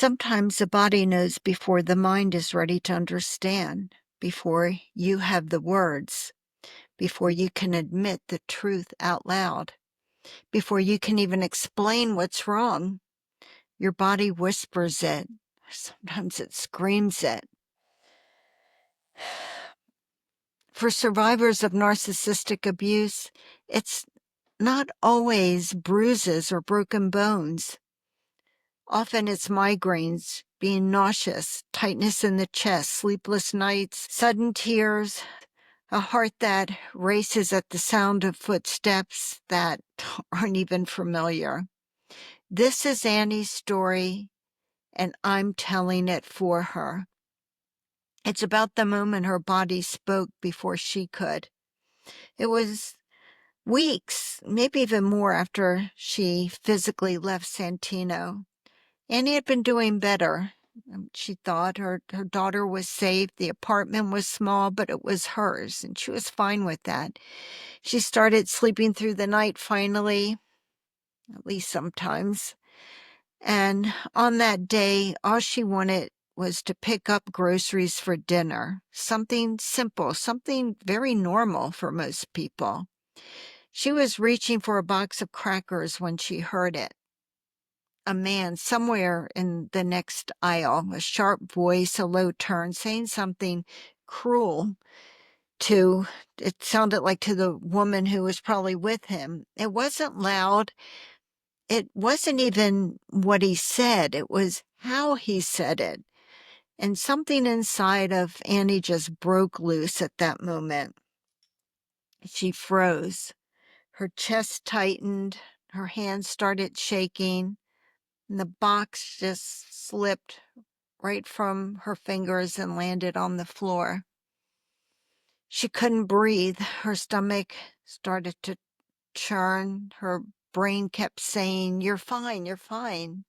Sometimes the body knows before the mind is ready to understand, before you have the words, before you can admit the truth out loud, before you can even explain what's wrong. Your body whispers it. Sometimes it screams it. For survivors of narcissistic abuse, it's not always bruises or broken bones. Often it's migraines, being nauseous, tightness in the chest, sleepless nights, sudden tears, a heart that races at the sound of footsteps that aren't even familiar. This is Annie's story, and I'm telling it for her. It's about the moment her body spoke before she could. It was weeks, maybe even more, after she physically left Santino. Annie had been doing better. She thought her daughter was safe. The apartment was small, but it was hers, and she was fine with that. She started sleeping through the night finally, at least sometimes. And on that day, all she wanted was to pick up groceries for dinner. Something simple, something very normal for most people. She was reaching for a box of crackers when she heard it. A man somewhere in the next aisle, a sharp voice, a low turn, saying something cruel it sounded like to the woman who was probably with him. It wasn't loud. It wasn't even what he said. It was how he said it. And something inside of Annie just broke loose at that moment. She froze. Her chest tightened. Her hands started shaking. And the box just slipped right from her fingers and landed on the floor. She couldn't breathe. Her stomach started to churn. Her brain kept saying, "You're fine, you're fine,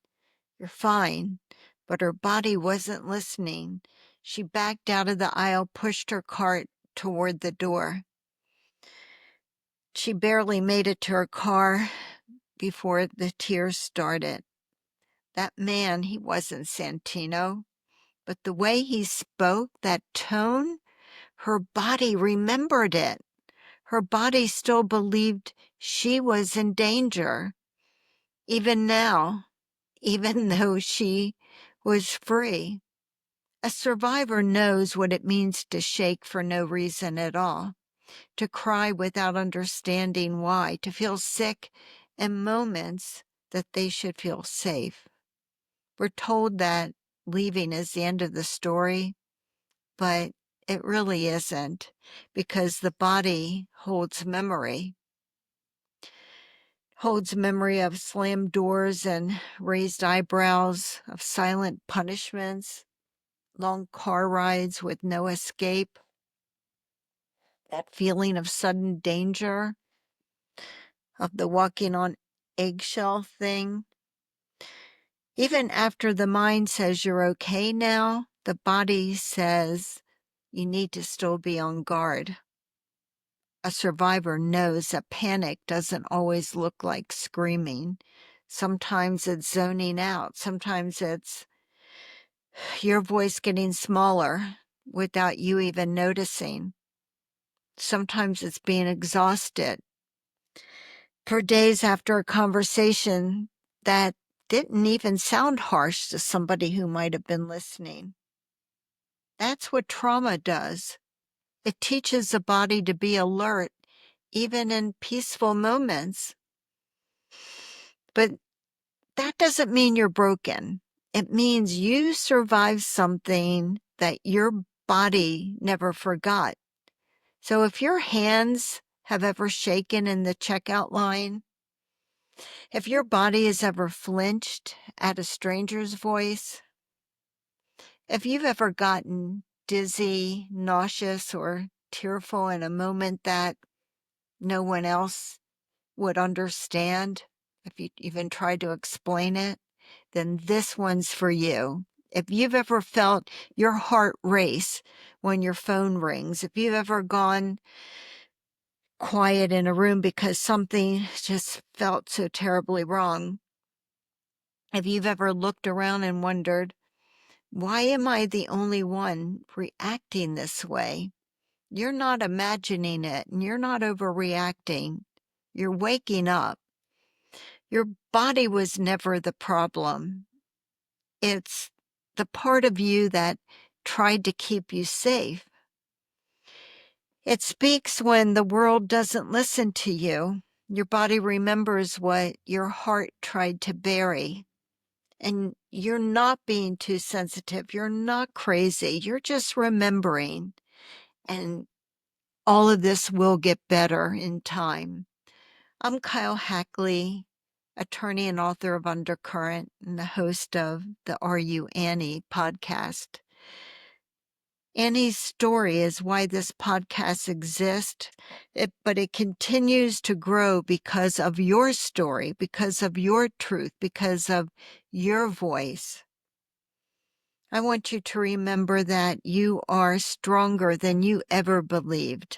you're fine." But her body wasn't listening. She backed out of the aisle, pushed her cart toward the door. She barely made it to her car before the tears started. That man, he wasn't Santino. But the way he spoke, that tone, her body remembered it. Her body still believed she was in danger. Even now, even though she was free. A survivor knows what it means to shake for no reason at all, to cry without understanding why, to feel sick in moments that they should feel safe. We're told that leaving is the end of the story, but it really isn't, because the body holds memory of slammed doors and raised eyebrows, of silent punishments, long car rides with no escape, that feeling of sudden danger, of the walking on eggshell thing. Even after the mind says you're okay now, the body says you need to still be on guard. A survivor knows that panic doesn't always look like screaming. Sometimes it's zoning out. Sometimes it's your voice getting smaller without you even noticing. Sometimes it's being exhausted for days after a conversation that didn't even sound harsh to somebody who might have been listening. That's what trauma does. It teaches the body to be alert, even in peaceful moments. But that doesn't mean you're broken. It means you survived something that your body never forgot. So if your hands have ever shaken in the checkout line, if your body has ever flinched at a stranger's voice, if you've ever gotten dizzy, nauseous, or tearful in a moment that no one else would understand, if you even tried to explain it, then this one's for you. If you've ever felt your heart race when your phone rings, if you've ever gone quiet in a room because something just felt so terribly wrong, If you've ever looked around and wondered, why am I the only one reacting this way? You're not imagining it and you're not overreacting. You're waking up. Your body was never the problem. It's the part of you that tried to keep you safe. It speaks when the world doesn't listen to you. Your body remembers what your heart tried to bury. And you're not being too sensitive. You're not crazy. You're just remembering. And all of this will get better in time. I'm Kyle Hackley, attorney and author of Undercurrent and the host of the Are You Annie podcast. Annie's story is why this podcast exists, but it continues to grow because of your story, because of your truth, because of your voice. I want you to remember that you are stronger than you ever believed,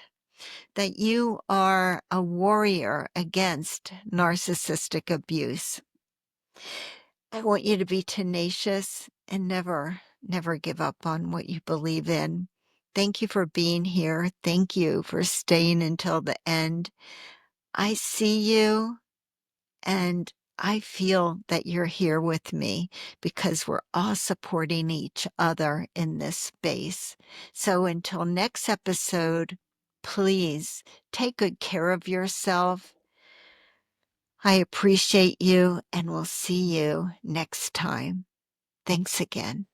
that you are a warrior against narcissistic abuse. I want you to be tenacious and never give up on what you believe in. Thank you for being here. Thank you for staying until the end. I see you and I feel that you're here with me because we're all supporting each other in this space. So until next episode, please take good care of yourself. I appreciate you and we'll see you next time. Thanks again.